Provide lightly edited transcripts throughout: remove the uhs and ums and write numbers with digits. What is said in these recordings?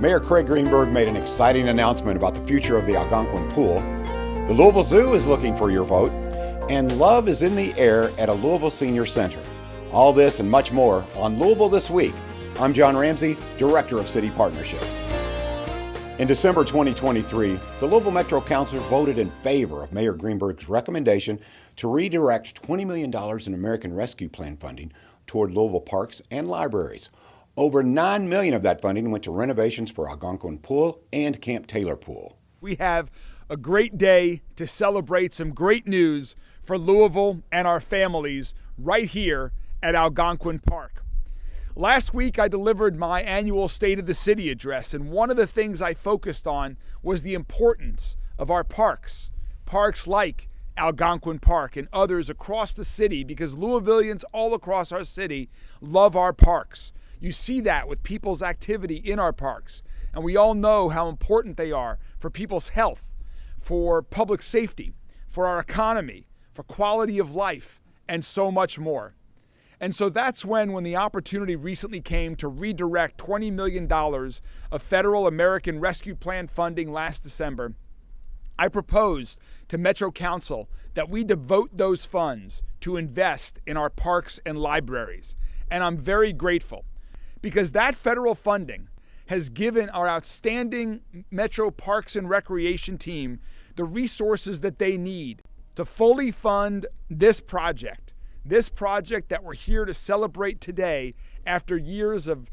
Mayor Craig Greenberg made an exciting announcement about the future of the Algonquin pool. The Louisville Zoo is looking for your vote, and love is in the air at a Louisville Senior Center. All this and much more on Louisville This Week. I'm John Ramsey, Director of City Partnerships. In December 2023, the Louisville Metro Council voted in favor of Mayor Greenberg's recommendation to redirect $20 million in American Rescue Plan funding toward Louisville parks and libraries. Over $9 million of that funding went to renovations for Algonquin Pool and Camp Taylor Pool. We have a great day to celebrate some great news for Louisville and our families right here at Algonquin Park. Last week, I delivered my annual State of the City address, and one of the things I focused on was the importance of our parks. Parks like Algonquin Park and others across the city, because Louisvillians all across our city love our parks. You see that with people's activity in our parks, and we all know how important they are for people's health, for public safety, for our economy, for quality of life, and so much more. And so that's when the opportunity recently came to redirect $20 million of federal American Rescue Plan funding last December, I proposed to Metro Council that we devote those funds to invest in our parks and libraries. And I'm very grateful because that federal funding has given our outstanding Metro Parks and Recreation team the resources that they need to fully fund this project that we're here to celebrate today after years of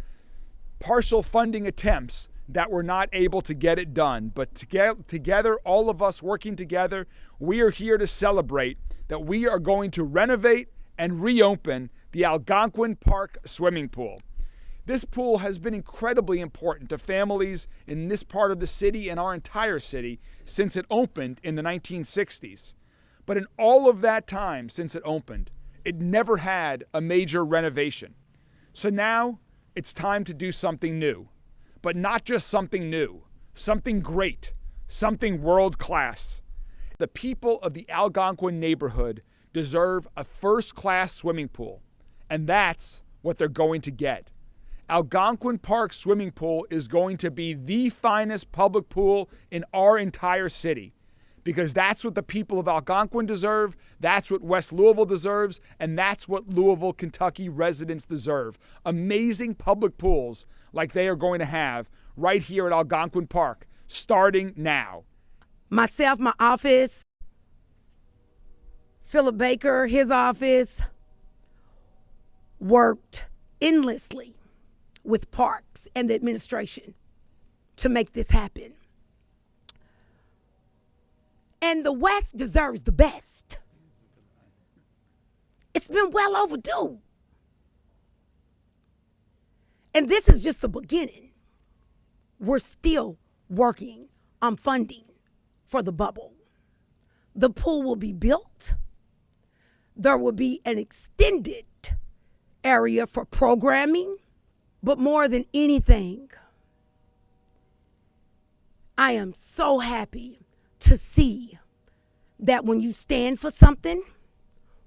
partial funding attempts that were not able to get it done. But together, all of us working together, we are here to celebrate that we are going to renovate and reopen the Algonquin Park swimming pool. This pool has been incredibly important to families in this part of the city and our entire city since it opened in the 1960s. But in all of that time since it opened, it never had a major renovation. So now it's time to do something new, but not just something new, something great, something world-class. The people of the Algonquin neighborhood deserve a first-class swimming pool, and that's what they're going to get. Algonquin Park Swimming Pool is going to be the finest public pool in our entire city, because that's what the people of Algonquin deserve, that's what West Louisville deserves, and that's what Louisville, Kentucky residents deserve. Amazing public pools like they are going to have right here at Algonquin Park, starting now. Myself, my office, Philip Baker, his office, worked endlessly with parks and the administration to make this happen. And the West deserves the best. It's been well overdue. And this is just the beginning. We're still working on funding for the bubble. The pool will be built. There will be an extended area for programming, but more than anything, I am so happy to see that when you stand for something,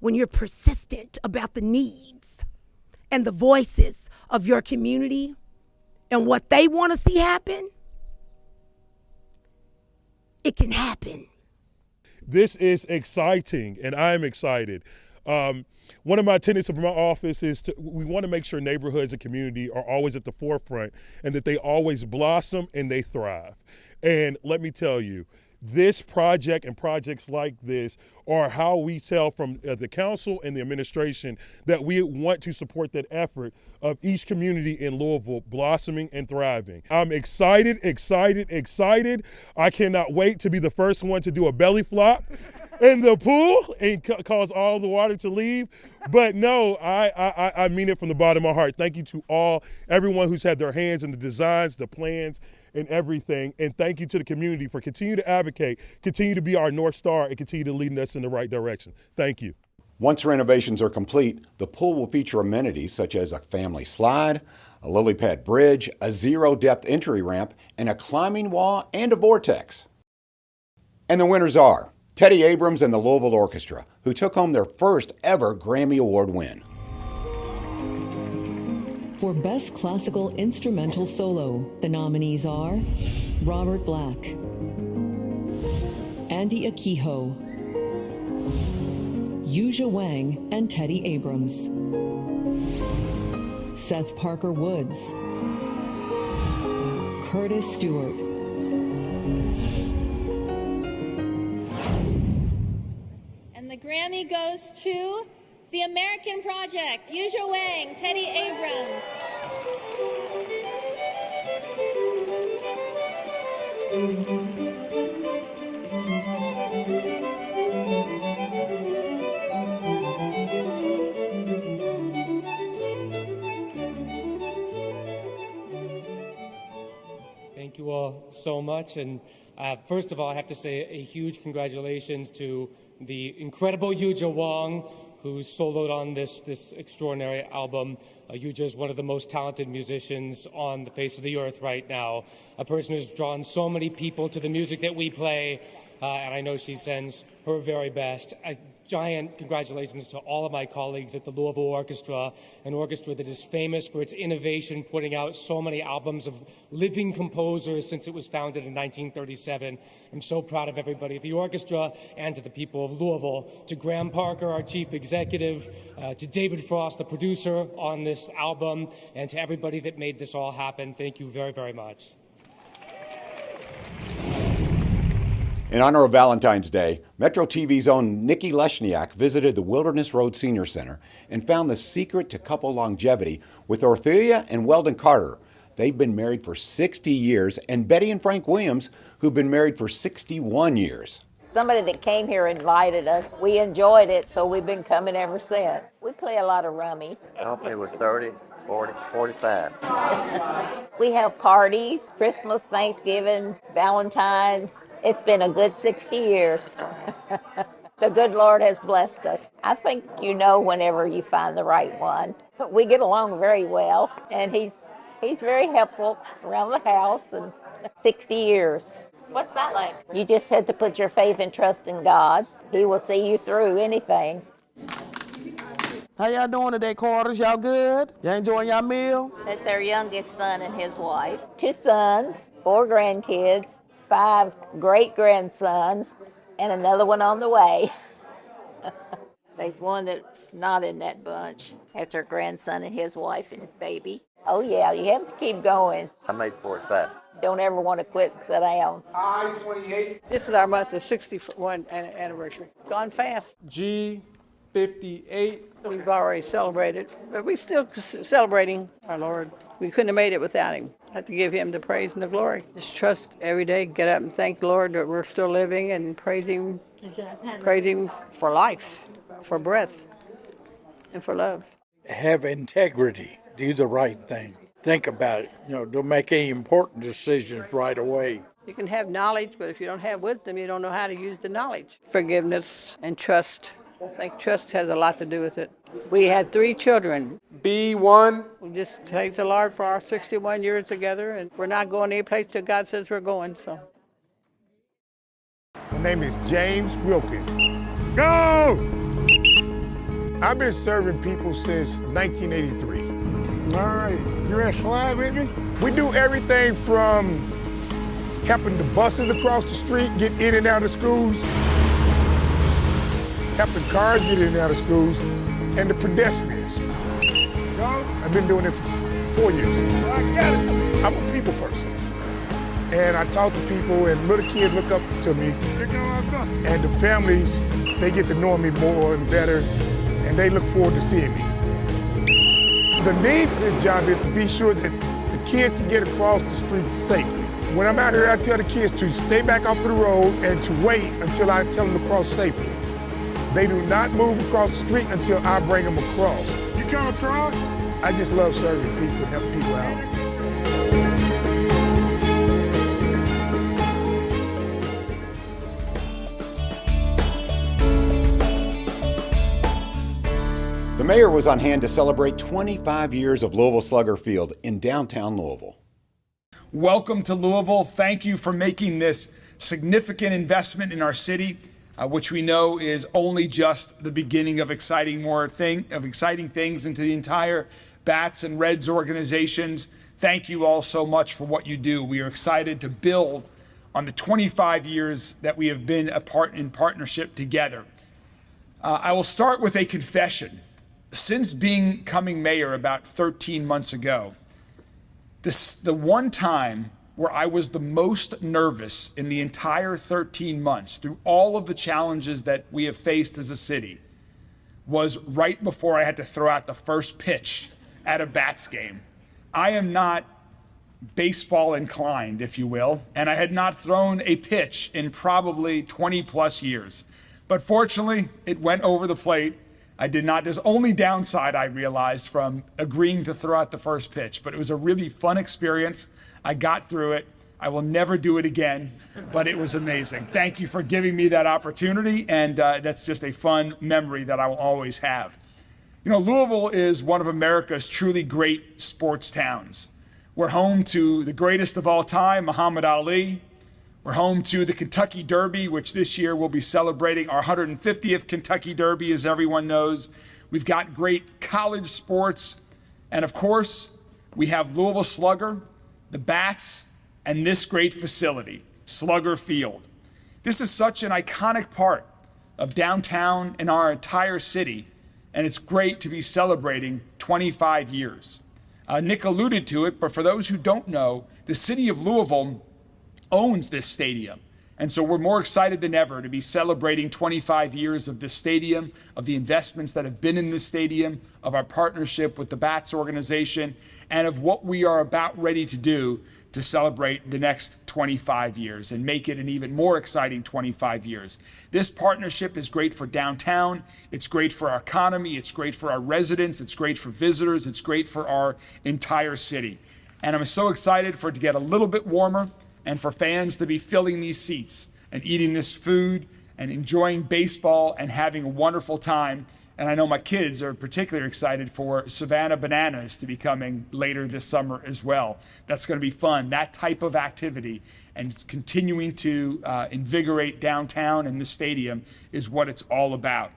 when you're persistent about the needs and the voices of your community and what they want to see happen, it can happen. This is exciting, and I'm excited. One of my tenets of my office is we want to make sure neighborhoods and community are always at the forefront and that they always blossom and they thrive. And let me tell you, this project and projects like this are how we tell from the council and the administration that we want to support that effort of each community in Louisville blossoming and thriving. I'm excited. I cannot wait to be the first one to do a belly flop in the pool and cause all the water to leave. But no, I mean it from the bottom of my heart. Thank you to everyone who's had their hands in the designs, the plans, and everything. And thank you to the community for continue to advocate, continue to be our North Star, and continue to lead us in the right direction. Thank you. Once renovations are complete, the pool will feature amenities such as a family slide, a lily pad bridge, a zero-depth entry ramp, and a climbing wall and a vortex. And the winners are Teddy Abrams and the Louisville Orchestra, who took home their first ever Grammy Award win. for Best Classical Instrumental Solo. The nominees are Robert Black, Andy Akiho, Yuja Wang and Teddy Abrams, Seth Parker Woods, Curtis Stewart, and the Grammy goes to The American Project, Yuja Wang, Teddy Abrams. Thank you all so much. And first of all, I have to say a huge congratulations to the incredible Yuja Wang, who soloed on this extraordinary album. Yuja is one of the most talented musicians on the face of the earth right now, a person who's drawn so many people to the music that we play, and I know she sends her very best. A giant congratulations to all of my colleagues at the Louisville Orchestra, an orchestra that is famous for its innovation, putting out so many albums of living composers since it was founded in 1937. I'm so proud of everybody at the orchestra and to the people of Louisville, to Graham Parker, our chief executive, to David Frost, the producer on this album, and to everybody that made this all happen. Thank you very, very much. In honor of Valentine's Day, Metro TV's own Nikki Leshniak visited the Wilderness Road Senior Center and found the secret to couple longevity with Orthea and Weldon Carter. They've been married for 60 years, and Betty and Frank Williams, who've been married for 61 years. Somebody that came here invited us. We enjoyed it, so we've been coming ever since. We play a lot of rummy. I'll play with 30, 40, 45. We have parties, Christmas, Thanksgiving, Valentine's. It's been a good 60 years. The good Lord has blessed us. I think you know whenever you find the right one. We get along very well, and he's very helpful around the house, and 60 years. What's that like? You just had to put your faith and trust in God. He will see you through anything. How y'all doing today, Quarters? Y'all good? Y'all enjoying y'all meal? That's their youngest son and his wife. 2 sons, 4 grandkids, 5 great-grandsons, and another one on the way. There's one that's not in that bunch. That's her grandson and his wife and baby. Oh, yeah, you have to keep going. I made 45. Don't ever want to quit and sit down. I-28. This is our month's 61 anniversary. It's gone fast. G58. We've already celebrated, but we're still celebrating our Lord. We couldn't have made it without him. I have to give him the praise and the glory. Just trust every day, get up and thank the Lord that we're still living, and praise him for life, for breath, and for love. Have integrity. Do the right thing. Think about it. Don't make any important decisions right away. You can have knowledge, but if you don't have wisdom, you don't know how to use the knowledge. Forgiveness and trust. I think trust has a lot to do with it. We had 3 children. B1. We just thank the Lord for our 61 years together, and we're not going any place till God says we're going. So. My name is James Wilkins. Go! I've been serving people since 1983. All right. You ready to slide with me? We do everything from helping the buses across the street get in and out of schools, helping cars get in and out of schools, and the pedestrians. I've been doing it for 4 years. I'm a people person. And I talk to people, and little kids look up to me. And the families, they get to know me more and better, and they look forward to seeing me. The need for this job is to be sure that the kids can get across the street safely. When I'm out here, I tell the kids to stay back off the road and to wait until I tell them to cross safely. They do not move across the street until I bring them across. You come across? I just love serving people and helping people out. The mayor was on hand to celebrate 25 years of Louisville Slugger Field in downtown Louisville. Welcome to Louisville. Thank you for making this significant investment in our city, which we know is only just the beginning of exciting things into the entire Bats and Reds organizations, thank you all so much for what you do. We are excited to build on the 25 years that we have been in partnership together. I will start with a confession. Since becoming mayor about 13 months ago, the one time where I was the most nervous in the entire 13 months through all of the challenges that we have faced as a city was right before I had to throw out the first pitch at a Bats game. I am not baseball inclined, if you will, and I had not thrown a pitch in probably 20 plus years. But fortunately, it went over the plate. I did not. There's only downside I realized from agreeing to throw out the first pitch, but it was a really fun experience. I got through it. I will never do it again, but it was amazing. Thank you for giving me that opportunity, and that's just a fun memory that I will always have. You know, Louisville is one of America's truly great sports towns. We're home to the greatest of all time, Muhammad Ali. We're home to the Kentucky Derby, which this year we'll be celebrating our 150th Kentucky Derby, as everyone knows. We've got great college sports. And of course, we have Louisville Slugger, the Bats, and this great facility, Slugger Field. This is such an iconic part of downtown and our entire city, and it's great to be celebrating 25 years. Nick alluded to it, but for those who don't know, the city of Louisville owns this stadium. And so we're more excited than ever to be celebrating 25 years of this stadium, of the investments that have been in this stadium, of our partnership with the Bats organization, and of what we are about ready to do to celebrate the next 25 years and make it an even more exciting 25 years. This partnership is great for downtown. It's great for our economy. It's great for our residents. It's great for visitors. It's great for our entire city. And I'm so excited for it to get a little bit warmer and for fans to be filling these seats and eating this food and enjoying baseball and having a wonderful time. And I know my kids are particularly excited for Savannah Bananas to be coming later this summer as well. That's going to be fun, that type of activity. And continuing to invigorate downtown and the stadium is what it's all about.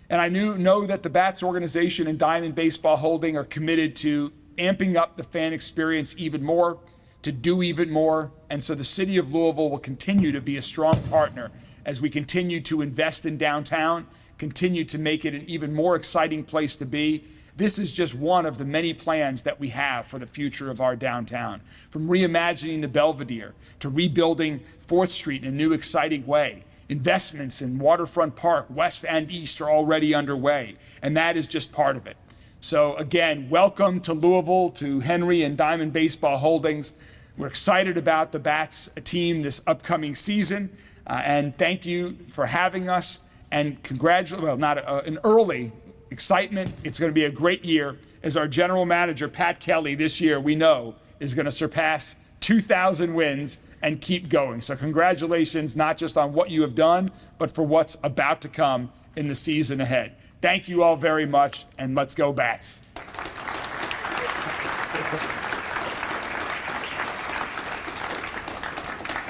And I know that the Bats organization and Diamond Baseball Holding are committed to amping up the fan experience even more, to do even more. And so the city of Louisville will continue to be a strong partner as we continue to invest in downtown, continue to make it an even more exciting place to be. This is just one of the many plans that we have for the future of our downtown. From reimagining the Belvedere to rebuilding 4th Street in a new exciting way. Investments in Waterfront Park, West and East, are already underway, and that is just part of it. So again, welcome to Louisville, to Henry and Diamond Baseball Holdings. We're excited about the Bats team this upcoming season, and thank you for having us. And an early excitement. It's going to be a great year, as our general manager, Pat Kelly, this year we know is going to surpass 2,000 wins and keep going. So congratulations, not just on what you have done, but for what's about to come in the season ahead. Thank you all very much, and let's go Bats.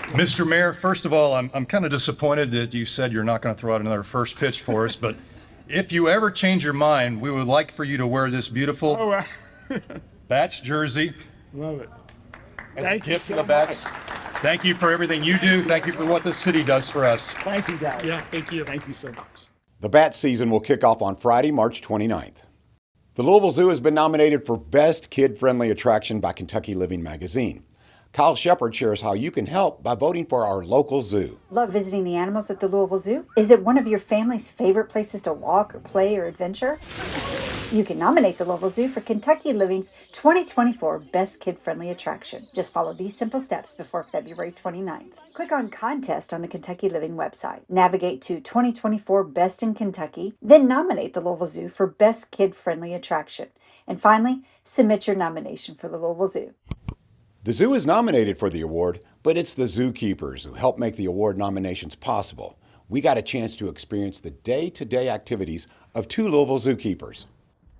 Mr. Mayor, first of all, I'm kind of disappointed that you said you're not going to throw out another first pitch for us, but if you ever change your mind, we would like for you to wear this beautiful Bats jersey. Love it. Thank you so much. Thank you for everything you do. Thank you for what the city does for us. Thank you, guys. Yeah, thank you. Thank you so much. The Bats season will kick off on Friday, March 29th. The Louisville Zoo has been nominated for Best Kid-Friendly Attraction by Kentucky Living Magazine. Kyle Shepard shares how you can help by voting for our local zoo. Love visiting the animals at the Louisville Zoo? Is it one of your family's favorite places to walk or play or adventure? You can nominate the Louisville Zoo for Kentucky Living's 2024 Best Kid-Friendly Attraction. Just follow these simple steps before February 29th. Click on Contest on the Kentucky Living website. Navigate to 2024 Best in Kentucky, then nominate the Louisville Zoo for Best Kid-Friendly Attraction. And finally, submit your nomination for the Louisville Zoo. The zoo is nominated for the award, but it's the zookeepers who help make the award nominations possible. We got a chance to experience the day-to-day activities of 2 Louisville zookeepers.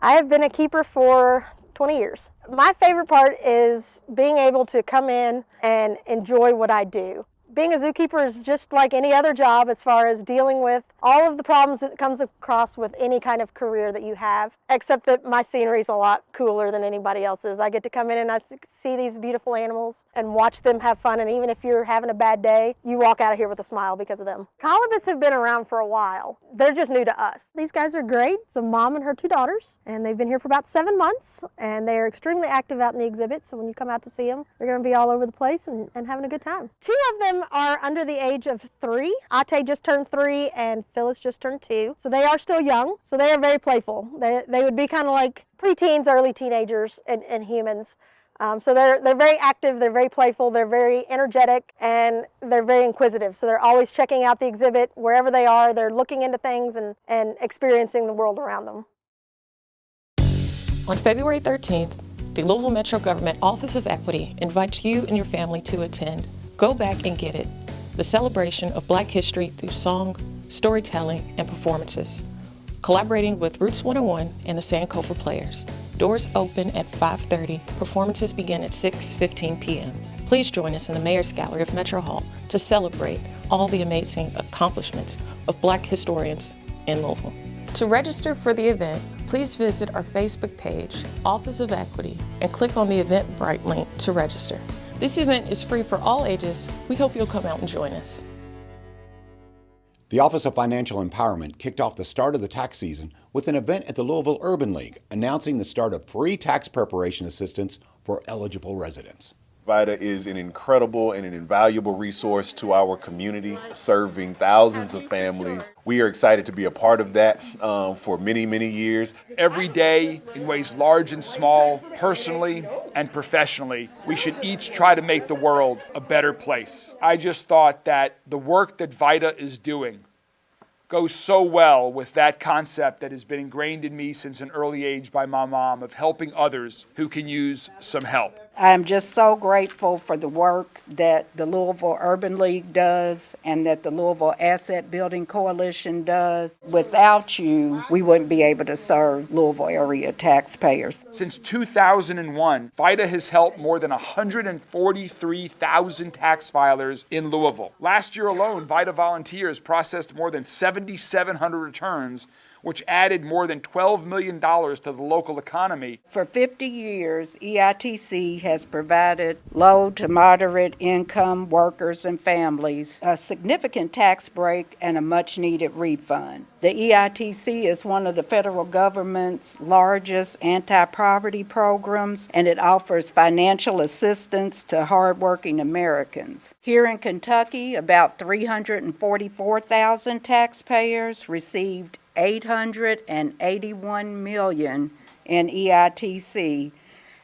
I have been a keeper for 20 years. My favorite part is being able to come in and enjoy what I do. Being a zookeeper is just like any other job as far as dealing with all of the problems that comes across with any kind of career that you have, except that my scenery is a lot cooler than anybody else's. I get to come in and I see these beautiful animals and watch them have fun, and even if you're having a bad day, you walk out of here with a smile because of them. Columbus have been around for a while. They're just new to us. These guys are great. It's a mom and her 2 daughters, and they've been here for about 7 months, and they are extremely active out in the exhibit, so when you come out to see them, they're going to be all over the place and having a good time. 2 of them are under the age of 3. Ate just turned 3 and Phyllis just turned 2. So they are still young. So they are very playful. They would be kind of like preteens, early teenagers and humans. So they're very active, they're very playful, they're very energetic, and they're very inquisitive. So they're always checking out the exhibit wherever they are. They're looking into things and experiencing the world around them. On February 13th, the Louisville Metro Government Office of Equity invites you and your family to attend Go Back and Get It, the celebration of Black history through song, storytelling, and performances. Collaborating with Roots 101 and the Sankofa Players. Doors open at 5:30. Performances begin at 6:15 p.m. Please join us in the Mayor's Gallery of Metro Hall to celebrate all the amazing accomplishments of Black historians in Louisville. To register for the event, please visit our Facebook page, Office of Equity, and click on the Eventbrite link to register. This event is free for all ages. We hope you'll come out and join us. The Office of Financial Empowerment kicked off the start of the tax season with an event at the Louisville Urban League announcing the start of free tax preparation assistance for eligible residents. VITA is an incredible and an invaluable resource to our community, serving thousands of families. We are excited to be a part of that for many, many years. Every day, in ways large and small, personally and professionally, we should each try to make the world a better place. I just thought that the work that VITA is doing goes so well with that concept that has been ingrained in me since an early age by my mom of helping others who can use some help. I'm just so grateful for the work that the Louisville Urban League does and that the Louisville Asset Building Coalition does. Without you, we wouldn't be able to serve Louisville area taxpayers. Since 2001, VITA has helped more than 143,000 tax filers in Louisville. Last year alone, VITA volunteers processed more than 7,700 returns, which added more than $12 million to the local economy. For 50 years, EITC has provided low to moderate income workers and families a significant tax break and a much-needed refund. The EITC is one of the federal government's largest anti-poverty programs, and it offers financial assistance to hardworking Americans. Here in Kentucky, about 344,000 taxpayers received $881 million in EITC,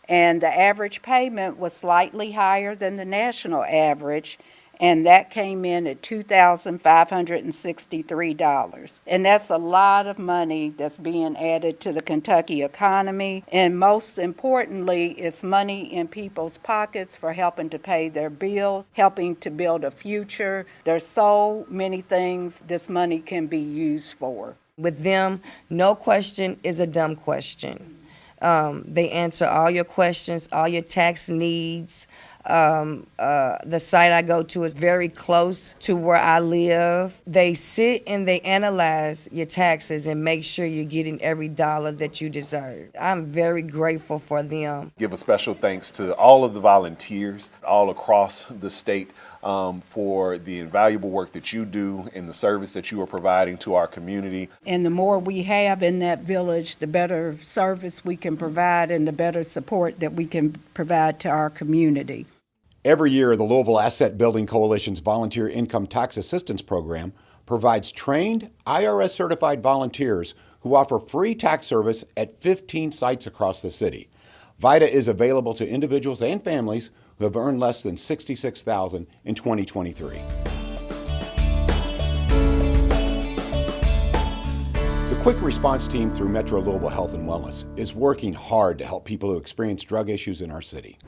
and the average payment was slightly higher than the national average, and that came in at $2,563. And that's a lot of money that's being added to the Kentucky economy, and most importantly, it's money in people's pockets for helping to pay their bills, helping to build a future. There's so many things this money can be used for. With them, no question is a dumb question. They answer all your questions, all your tax needs. The site I go to is very close to where I live. They sit and they analyze your taxes and make sure you're getting every dollar that you deserve. I'm very grateful for them. Give a special thanks to all of the volunteers all across the state for the invaluable work that you do and the service that you are providing to our community. And the more we have in that village, the better service we can provide and the better support that we can provide to our community. Every year, the Louisville Asset Building Coalition's Volunteer Income Tax Assistance Program provides trained, IRS-certified volunteers who offer free tax service at 15 sites across the city. VITA is available to individuals and families who have earned less than $66,000 in 2023. The Quick Response Team through Metro Louisville Health and Wellness is working hard to help people who experience drug issues in our city.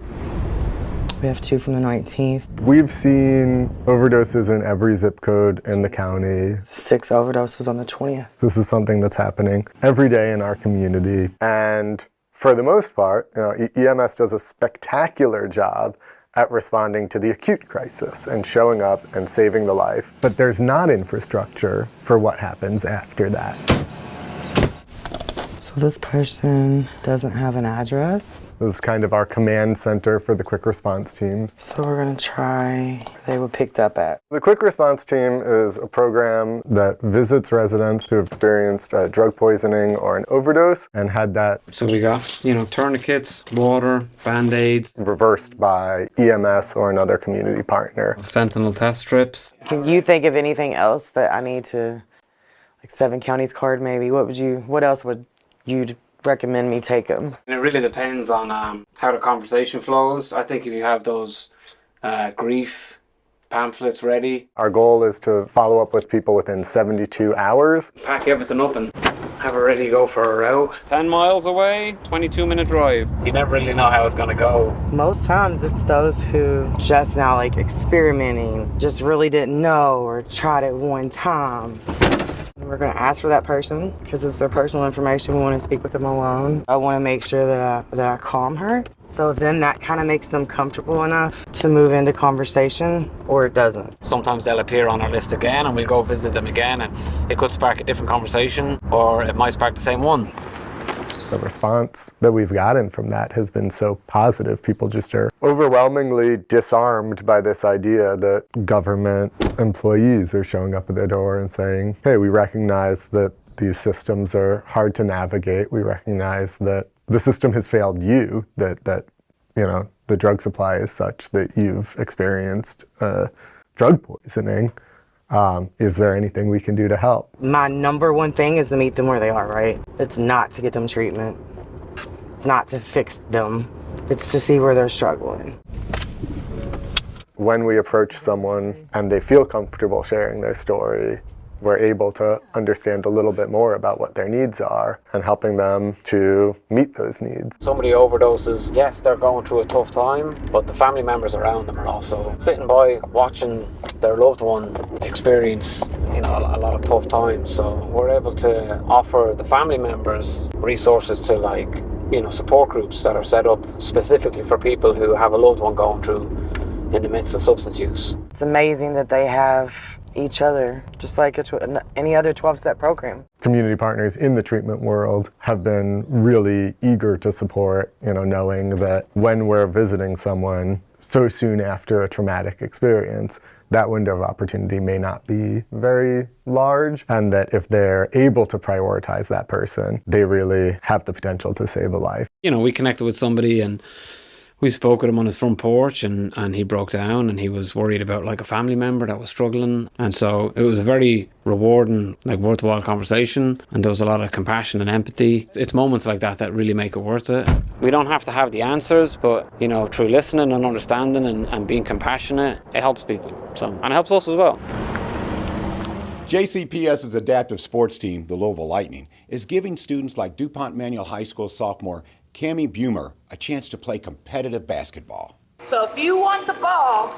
We have 2 from the 19th. We've seen overdoses in every zip code in the county. 6 overdoses on the 20th. This is something that's happening every day in our community. And for the most part, EMS does a spectacular job at responding to the acute crisis and showing up and saving the life, but there's not infrastructure for what happens after that. So this person doesn't have an address. This is kind of our command center for the quick response teams. So we're gonna try where they were picked up at. The quick response team is a program that visits residents who have experienced drug poisoning or an overdose and had that. So we got, tourniquets, water, Band-Aids. Reversed by EMS or another community partner. Fentanyl test strips. Can you think of anything else that I need to, like 7 counties card maybe? What else would you'd recommend me take them? And it really depends on how the conversation flows. I think if you have those grief pamphlets ready. Our goal is to follow up with people within 72 hours. Pack everything up and have it ready to go for a route. 10 miles away, 22-minute drive. You never really know how it's going to go. Most times it's those who just now experimenting, just really didn't know or tried it one time. We're going to ask for that person because it's their personal information. We want to speak with them alone. I want to make sure that I calm her. So then that kind of makes them comfortable enough to move into conversation, or it doesn't. Sometimes they'll appear on our list again and we'll go visit them again, and it could spark a different conversation or it might spark the same one. The response that we've gotten from that has been so positive. People just are overwhelmingly disarmed by this idea that government employees are showing up at their door and saying, hey, we recognize that these systems are hard to navigate. We recognize that the system has failed you, that the drug supply is such that you've experienced drug poisoning. Is there anything we can do to help? My number one thing is to meet them where they are, right? It's not to get them treatment. It's not to fix them. It's to see where they're struggling. When we approach someone and they feel comfortable sharing their story, we're able to understand a little bit more about what their needs are and helping them to meet those needs. Somebody overdoses, yes, they're going through a tough time, but the family members around them are also sitting by watching their loved one experience a lot of tough times. So we're able to offer the family members resources to support groups that are set up specifically for people who have a loved one going through in the midst of substance use. It's amazing that they have each other, just like any other 12-step program. Community partners in the treatment world have been really eager to support, knowing that when we're visiting someone so soon after a traumatic experience, that window of opportunity may not be very large, and that if they're able to prioritize that person, they really have the potential to save a life. We connected with somebody and we spoke with him on his front porch and he broke down and he was worried about a family member that was struggling. And so it was a very rewarding, worthwhile conversation, and there was a lot of compassion and empathy. It's moments like that that really make it worth it. We don't have to have the answers, but through listening and understanding and being compassionate, it helps people. And it helps us as well. JCPS's adaptive sports team, the Louisville Lightning, is giving students like DuPont Manual High School sophomore Cammie Bumer a chance to play competitive basketball. So if you want the ball,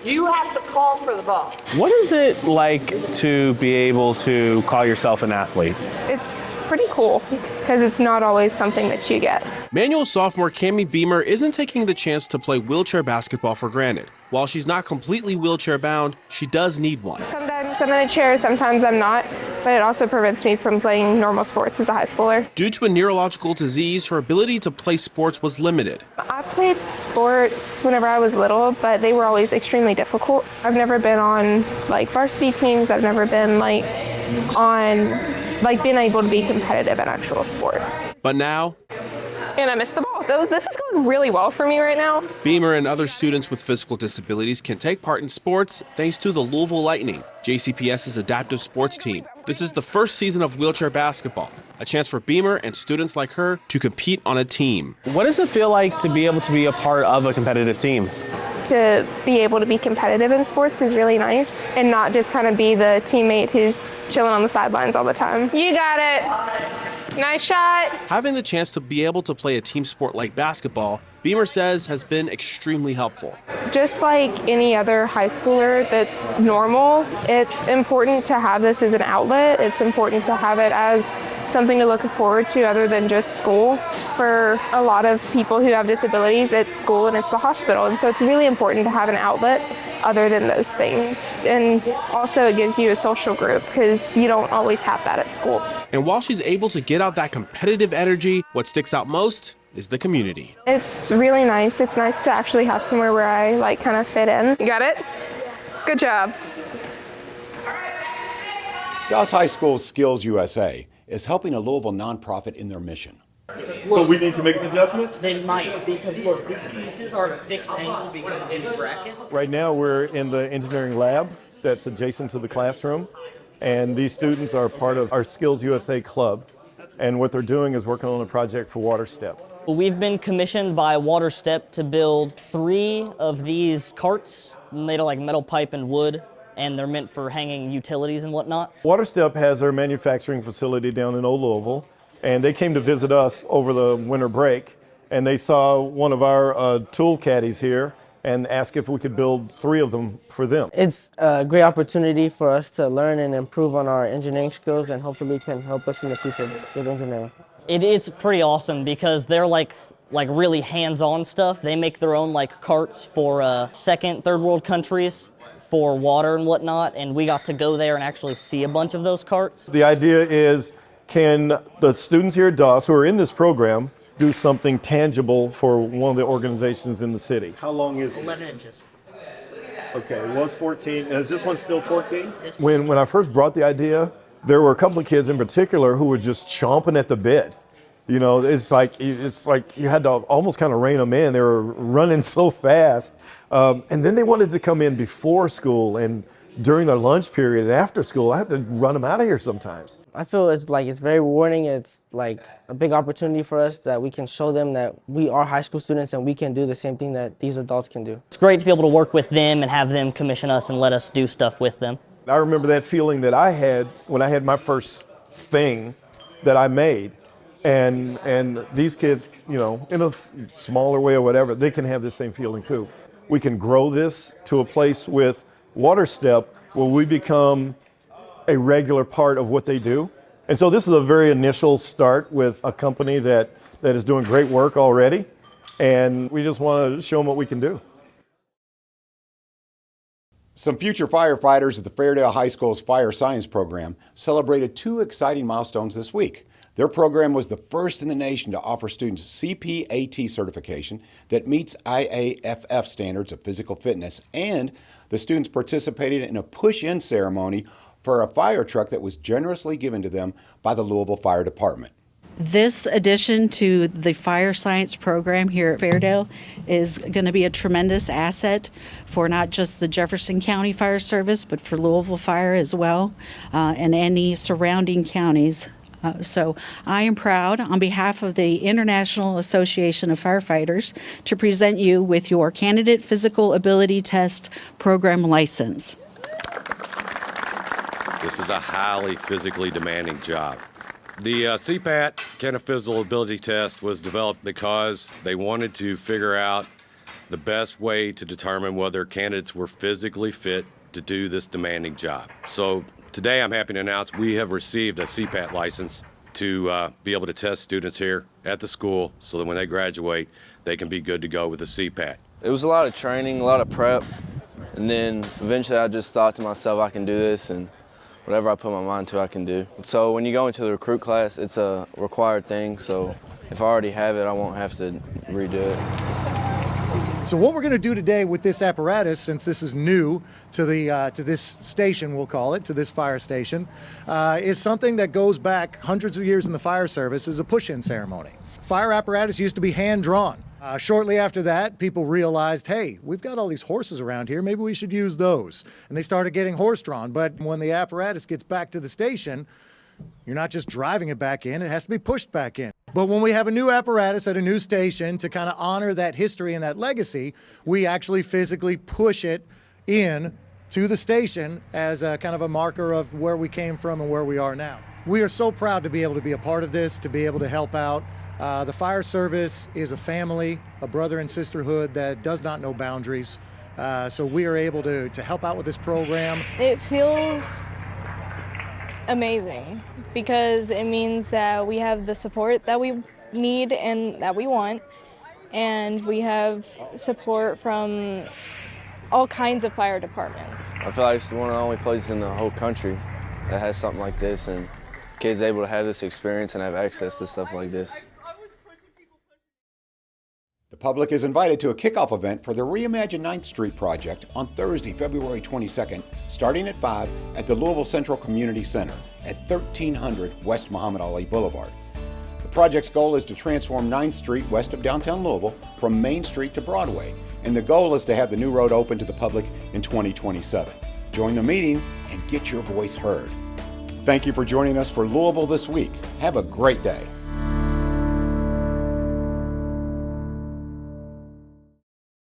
you have to call for the ball. What is it like to be able to call yourself an athlete? It's pretty cool because it's not always something that you get. Manual sophomore Cammie Bumer isn't taking the chance to play wheelchair basketball for granted. While she's not completely wheelchair bound, she does need one. Sometimes I'm in a chair, sometimes I'm not, but it also prevents me from playing normal sports as a high schooler. Due to a neurological disease, her ability to play sports was limited. I played sports whenever I was little, but they were always extremely difficult. I've never been on varsity teams. I've never been on being able to be competitive in actual sports. But now, and I missed the ball. This is going really well for me right now. Bumer and other students with physical disabilities can take part in sports thanks to the Louisville Lightning, JCPS's adaptive sports team. This is the first season of wheelchair basketball, a chance for Bumer and students like her to compete on a team. What does it feel like to be able to be a part of a competitive team? To be able to be competitive in sports is really nice, and not just kind of be the teammate who's chilling on the sidelines all the time. You got it. Nice shot. Having the chance to be able to play a team sport like basketball Beamer says has been extremely helpful. Just like any other high schooler that's normal, it's important to have this as an outlet. It's important to have it as something to look forward to other than just school. For a lot of people who have disabilities, it's school and it's the hospital. And so it's really important to have an outlet other than those things. And also it gives you a social group because you don't always have that at school. And while she's able to get out that competitive energy, what sticks out most is the community. It's really nice. It's nice to actually have somewhere where I kind of fit in. You got it? Good job. Doss High School's Skills USA is helping a Louisville nonprofit in their mission. So we need to make an adjustment? They might, because look, these pieces are at a fixed angle because of these brackets. Right now we're in the engineering lab that's adjacent to the classroom, and these students are part of our Skills USA club, and what they're doing is working on a project for Water Step. We've been commissioned by Water Step to build 3 of these carts made of like metal pipe and wood, and they're meant for hanging utilities and whatnot. Water Step has their manufacturing facility down in Old Louisville, and they came to visit us over the winter break, and they saw one of our tool caddies here and asked if we could build 3 of them for them. It's a great opportunity for us to learn and improve on our engineering skills, and hopefully can help us in the future with engineering. It's pretty awesome because they're like really hands-on stuff. They make their own like carts for second, third world countries for water and whatnot, and we got to go there and actually see a bunch of those carts. The idea is, can the students here at Doss who are in this program do something tangible for one of the organizations in the city? How long is it? 11 inches. Okay, it was 14. Is this one still 14? When I first brought the idea, there were a couple of kids in particular who were just chomping at the bit. You know, it's like you had to almost kind of rein them in. They were running so fast. And then they wanted to come in before school and during their lunch period and after school. I had to run them out of here sometimes. I feel it's very rewarding. It's like a big opportunity for us that we can show them that we are high school students and we can do the same thing that these adults can do. It's great to be able to work with them and have them commission us and let us do stuff with them. I remember that feeling that I had when I had my first thing that I made. And these kids, you know, in a smaller way or whatever, they can have the same feeling too. We can grow this to a place with Water Step where we become a regular part of what they do. And so this is a very initial start with a company that is doing great work already. And we just want to show them what we can do. Some future firefighters at the Fairdale High School's Fire Science program celebrated 2 exciting milestones this week. Their program was the first in the nation to offer students CPAT certification that meets IAFF standards of physical fitness, and the students participated in a push-in ceremony for a fire truck that was generously given to them by the Louisville Fire Department. This addition to the fire science program here at Fairdale is going to be a tremendous asset for not just the Jefferson County Fire Service, but for Louisville Fire as well, and any surrounding counties. So I am proud, on behalf of the International Association of Firefighters, to present you with your Candidate Physical Ability Test Program license. This is a highly physically demanding job. The CPAT, Candidate Physical Ability Test, was developed because they wanted to figure out the best way to determine whether candidates were physically fit to do this demanding job. So today I'm happy to announce we have received a CPAT license to be able to test students here at the school so that when they graduate, they can be good to go with the CPAT. It was a lot of training, a lot of prep, and then eventually I just thought to myself, I can do this, and whatever I put my mind to, I can do. So when you go into the recruit class, it's a required thing, so if I already have it, I won't have to redo it. So what we're going to do today with this apparatus, since this is new to this station, we'll call it, to this fire station, is something that goes back hundreds of years in the fire service, is a push-in ceremony. Fire apparatus used to be hand-drawn. Shortly after that, people realized, hey, we've got all these horses around here, maybe we should use those. And they started getting horse-drawn. But when the apparatus gets back to the station, you're not just driving it back in, it has to be pushed back in. But when we have a new apparatus at a new station to kind of honor that history and that legacy, we actually physically push it in to the station as a kind of a marker of where we came from and where we are now. We are so proud to be able to be a part of this, to be able to help out The fire service is a family, a brother and sisterhood that does not know boundaries. So we are able to help out with this program. It feels amazing because it means that we have the support that we need and that we want, and we have support from all kinds of fire departments. I feel like it's one of the only places in the whole country that has something like this, and kids able to have this experience and have access to stuff like this. The public is invited to a kickoff event for the Reimagine 9th Street project on Thursday, February 22nd, starting at 5 at the Louisville Central Community Center at 1300 West Muhammad Ali Boulevard. The project's goal is to transform 9th Street west of downtown Louisville from Main Street to Broadway, and the goal is to have the new road open to the public in 2027. Join the meeting and get your voice heard. Thank you for joining us for Louisville This Week. Have a great day.